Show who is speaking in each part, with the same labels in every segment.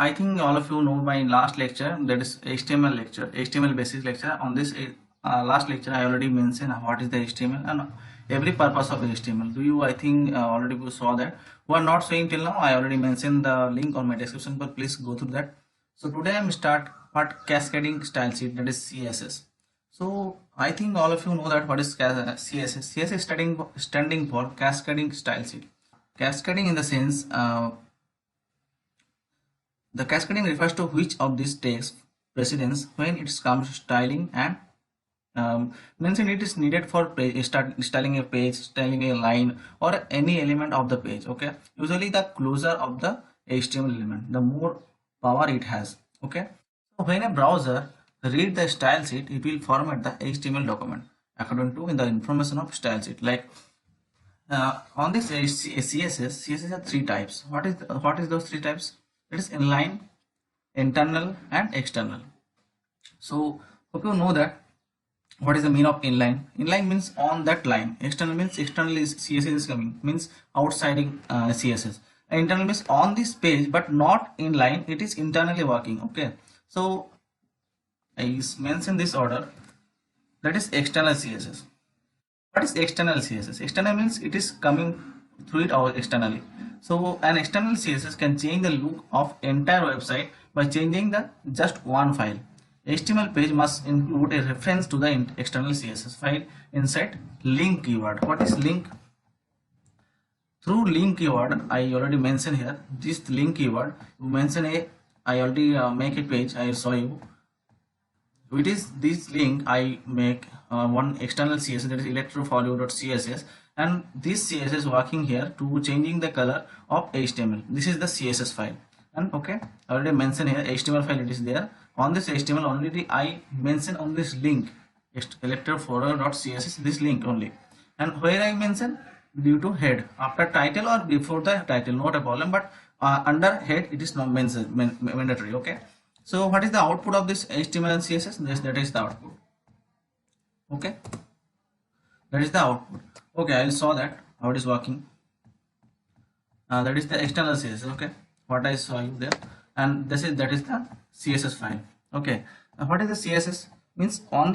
Speaker 1: I think all of you know my last lecture, that is HTML lecture, HTML basics lecture. On this last lecture, I already mentioned what is the HTML and every purpose of HTML. Do you? I think already you saw that. Who are not seeing till now, I already mentioned the link on my description, but please go through that. So today I'm start part cascading style sheet, that is CSS. So I think all of you know that what is CSS. CSS is standing for cascading style sheet. Cascading in the sense. The cascading refers to which of these takes precedence when it comes to styling and mention it is needed for styling a page, styling a line, or any element of the page. Okay, usually the closer of the HTML element, the more power it has. Okay, so when a browser read the style sheet, it will format the HTML document according to the information of style sheet. Like on this CSS have three types. What is those three types? It is inline, internal, and external. So hope you know that. What is the mean of inline? Inline means on that line. External means externally CSS is coming, means outsiding CSS. And internal means on this page but not inline. It is internally working. Okay. So I mention this order. That is external CSS. What is external CSS? External means it is coming through it out externally. So an external CSS can change the look of entire website by changing the just one file. HTML page must include a reference to the external CSS file inside link keyword. What is link? Through link keyword, I already mentioned here. This link keyword, you mention a. I already make a page. I saw you. It is this link I make one external CSS, that is electrofolio.css, and this CSS working here to changing the color of HTML. This is the CSS file, and okay, I already mentioned here HTML file. It is there. On this HTML only I mention on this link electrofolio.css, this link only, and where I mention due to head after title or before the title, not a problem, but under head it is not mentioned mandatory. Okay. So what is the output of this HTML and CSS? That is the output. Okay, that is the output. Okay, I will show that how it is working. That is the external CSS. Okay, what I saw you there, and that is the CSS file. Okay, what is the CSS? Means on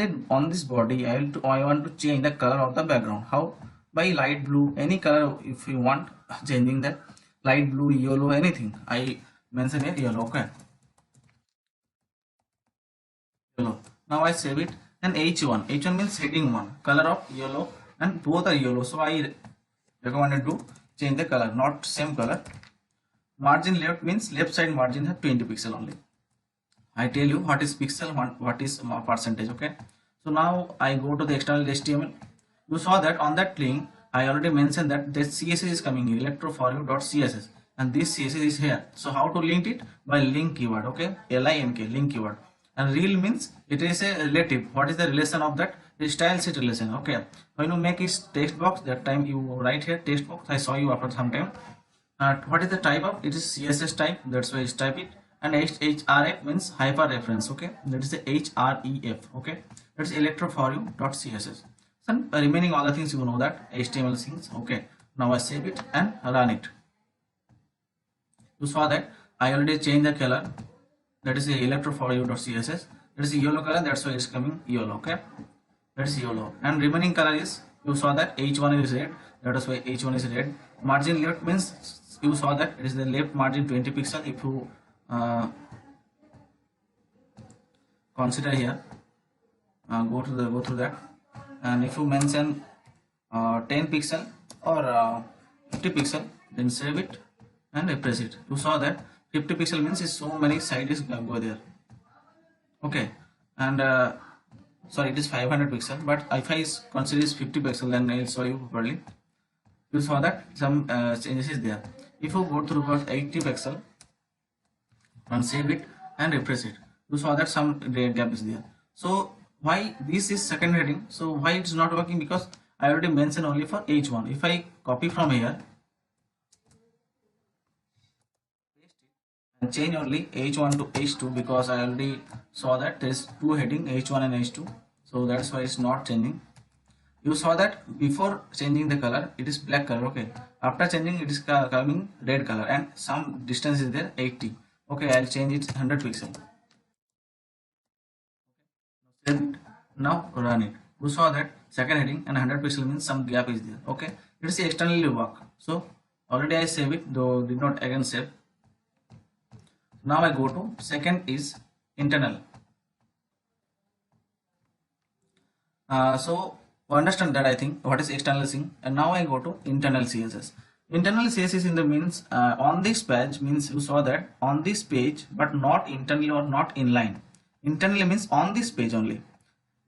Speaker 1: this body, I want to change the color of the background. How? By light blue, any color if you want, changing that light blue, yellow, anything. I mention here yellow. Okay. Yellow. Now I save it, and H1 means heading 1, color of yellow, and both are yellow, so I recommended to change the color, not same color. Margin left means left side margin has 20 pixel only. I tell you what is pixel, what is percentage. Okay, so now I go to the external HTML. You saw that on that link I already mentioned that the CSS is coming here, electrofolio.css, and this CSS is here. So how to link it? By link keyword. Okay, link, link keyword. And rel means it is a relative. What is the relation of that? The style sheet relation. Okay, when you make it text box, that time you write here text box. I saw you after some time. What is the type of? It is CSS type, that's why I type it. And href means hyper reference. Okay, that is the href. Okay, that's electrofolio.css. So remaining all the things you know that HTML things. Okay, now I save it and run it. You saw that I already changed the color, that is the electrofolio.css. that is a yellow color, that's why it's coming yellow. Okay, that is yellow, and remaining color is, you saw that H1 is red, that is why H1 is red. Margin left means you saw that it is the left margin 20 pixel. If you consider here, go through that, and if you mention 10 pixel or 50 pixel, then save it and refresh it. You saw that 50 pixel means is so many sides go there. Okay, and sorry, it is 500 pixel, but if I consider is 50 pixel, then I'll show you properly. You saw that some changes is there. If you go through 80 pixel and save it and refresh it, you saw that some gap is there. So why this is second heading? So why it's not working? Because I already mentioned only for H1. If I copy from here and change only H1 to H2, because I already saw that there is two heading H1 and H2, so that's why it's not changing. You saw that before changing the color it is black color. Okay, after changing it is coming red color, and some distance is there 80. Okay, I'll change it 100 pixel. Save it. Now run it. You saw that second heading and 100 pixel means some gap is there. Okay, let's see externally work. So already I save it, though did not again save. Now I go to second is internal. So understand that I think what is external thing, and now I go to internal CSS. Internal CSS in the means on this page means you saw that on this page, but not internally or not inline. Internally means on this page only.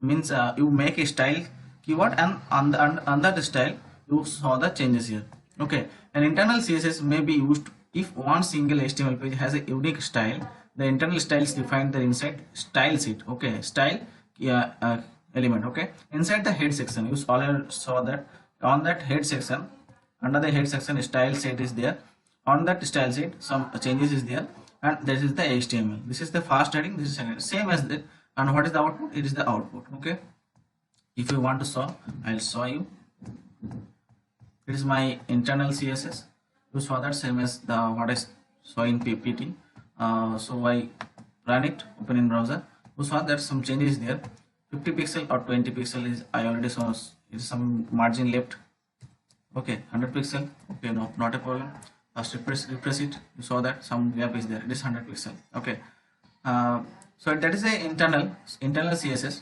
Speaker 1: Means you make a style keyword, and on that style you saw the changes here. Okay, an internal CSS may be used if one single HTML page has a unique style. The internal styles defined the inside style sheet. Okay, style, yeah, element. Okay, inside the head section you already saw that on that head section, under the head section style sheet is there. On that style sheet some changes is there, and this is the HTML. This is the first heading, this is second, same as that. And what is the output? It is the output. Okay, if you want to show, I'll show you. It is my internal CSS. You saw that same as the what is showing PPT. So I run it, open in browser. You saw that some changes there. 50 pixel or 20 pixel is I already saw, is some margin left. Okay, 100 pixel. Okay, no, not a problem. Just refresh it. You saw that some gap is there. It is 100 pixel. Okay. So that is a internal CSS.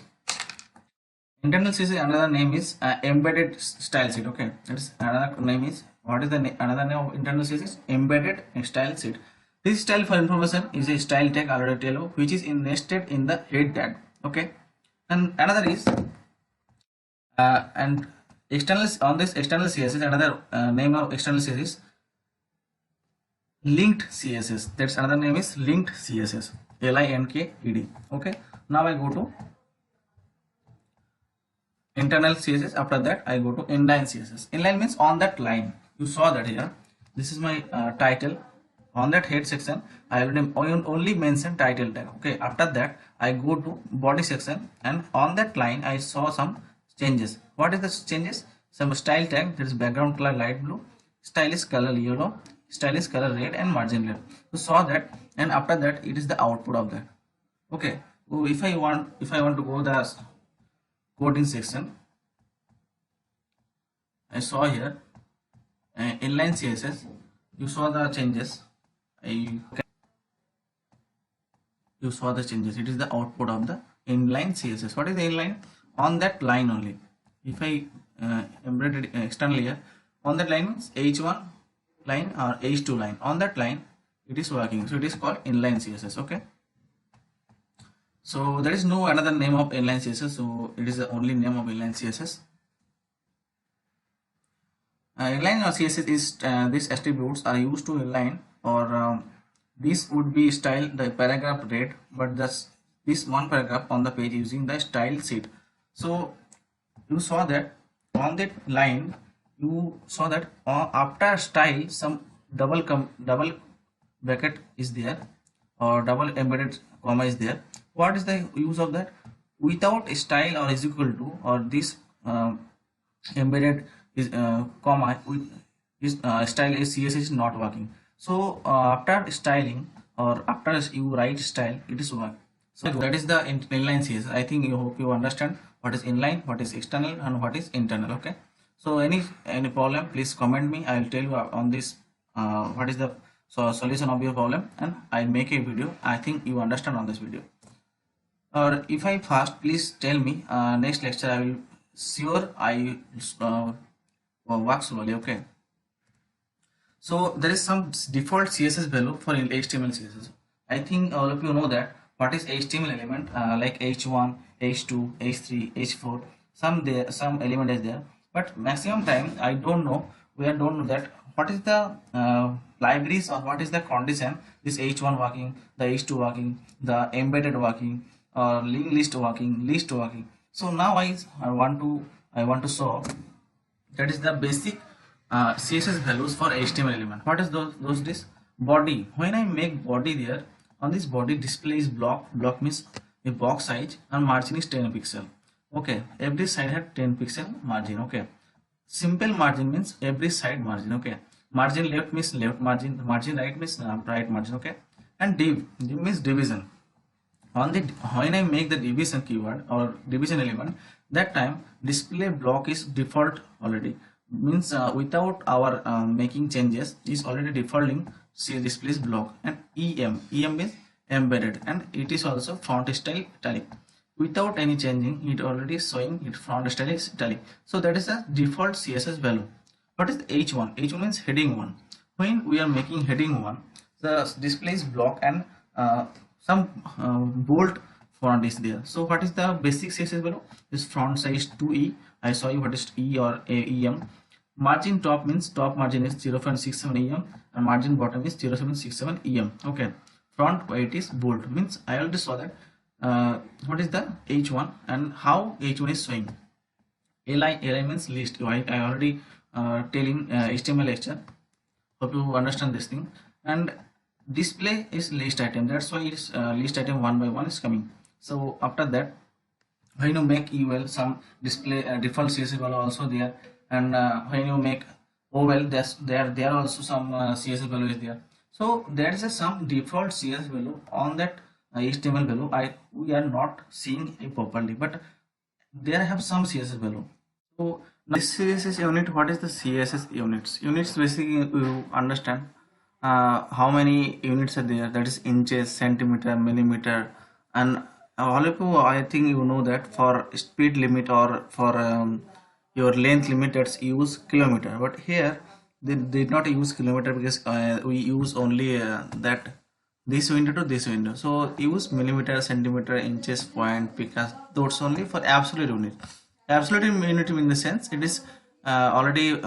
Speaker 1: Internal CSS another name is embedded style sheet. Okay, that's another name is, what is the another name of internal CSS? Embedded style sheet. This style for information is a style tag, already tell you, which is nested in the head tag. Okay, and another is and external, on this external CSS another name of external CSS linked CSS. That's another name is linked CSS. LINKED. Okay, now I go to internal CSS. After that I go to inline CSS. Inline means on that line. You saw that here. This is my title. On that head section I will only mention title tag. Okay, after that I go to body section, and on that line I saw some changes. What is the changes? Some style tag, there is background color light blue, style is color yellow, style is color red, and margin left. You saw that, and after that it is the output of that. Okay, so if I want to go the coding section, I saw here inline CSS. You saw the changes. You saw the changes. It is the output of the inline CSS. What is the inline? On that line only. If I embed it externally here, on that line means H1 line or H2 line. On that line it is working. So it is called inline CSS. Okay. So there is no another name of inline CSS. So it is the only name of inline CSS. Inline or CSS is these attributes are used to inline, or this would be style the paragraph red, but this one paragraph on the page using the style sheet. So you saw that on that line, you saw that after style some double bracket is there, or double embedded comma is there. What is the use of that? Without style or is equal to, or this embedded is comma with this style is CSS is not working. So after styling, or after you write style, it is work. So that is the inline CSS. I think you hope you understand what is inline, what is external, and what is internal. Okay, so any problem, please comment me. I will tell you on this what is the solution of your problem, and I'll make a video. I think you understand on this video. Or if I fast, please tell me. Next lecture I will sure I work slowly. Okay, so there is some default CSS value for HTML CSS. I think all of you know that what is HTML element, like H1, H2, H3, H4. Some element is there, but maximum time I don't know. We don't know that what is the libraries, or what is the condition. This H1 working, the H2 working, the embedded working, or linked list working. So now I want to show that is the basic CSS values for HTML element. What is those this body? When I make body there, on this body display is block means a box size, and margin is 10 pixel. Okay, every side had 10 pixel margin. Okay, simple margin means every side margin. Okay, margin left means left margin, margin right means right margin. Okay, And div means division. On the when I make the division keyword or division element, that time display block is default already, means without our making changes is already defaulting see displays block. And em is embedded, and it is also font style italic. Without any changing, it already showing it font style is italic. So that is the default CSS value. What is the h1? H1 means heading 1. When we are making heading 1, the display is block, and some bold font is there. So what is the basic CSS value? Is font size 2e. I saw you what is e or em. Margin top means top margin is 0.67 em, and margin bottom is 0.67 em. Okay. Font weight is bold, means I already saw that. What is the h1 and how h1 is showing? Li means list. I already tell in HTML lecture. Hope you understand this thing. And display is list item. That's why it's list item one by one is coming. So after that, when you make UL, some display default CSS value also there. And when you make OL, there are also some CSS value is there. So there is some default CSS value on that HTML value. We are not seeing it properly, but there have some CSS value. So this CSS unit, what is the CSS units? Units basically you understand how many units are there, that is inches, centimeter, millimeter, and all of you, I think you know that for speed limit or for your length limit, that's use kilometer. But here they did not use kilometer because we use only that this window to this window. So use millimeter, centimeter, inches, point, because those only for absolute unit. Absolute unit in the sense it is already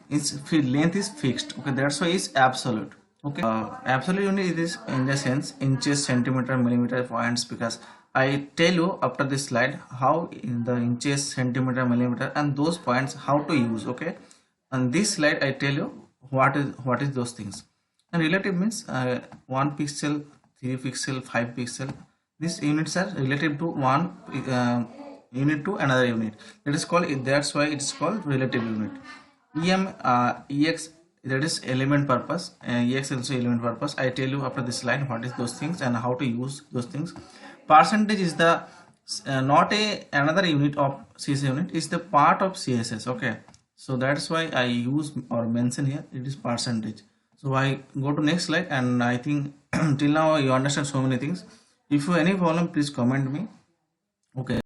Speaker 1: its length is fixed. Okay, that's why it's absolute. Okay, absolute unit is in the sense inches, centimeter, millimeter, points, because I tell you after this slide how in the inches, centimeter, millimeter, and those points how to use. Okay, on this slide I tell you what is those things. And relative means 1 pixel, 3 pixel, 5 pixel. These units are relative to one unit to another unit. That is called, that's why it's called relative unit. Ex, that is element purpose. Ex also element purpose. I tell you after this slide what is those things and how to use those things. Percentage is the not another unit of CSS unit, is the part of CSS. Okay, so that's why I use or mention here it is percentage. So I go to next slide, and I think till now you understand so many things. If you have any problem, please comment me. Okay.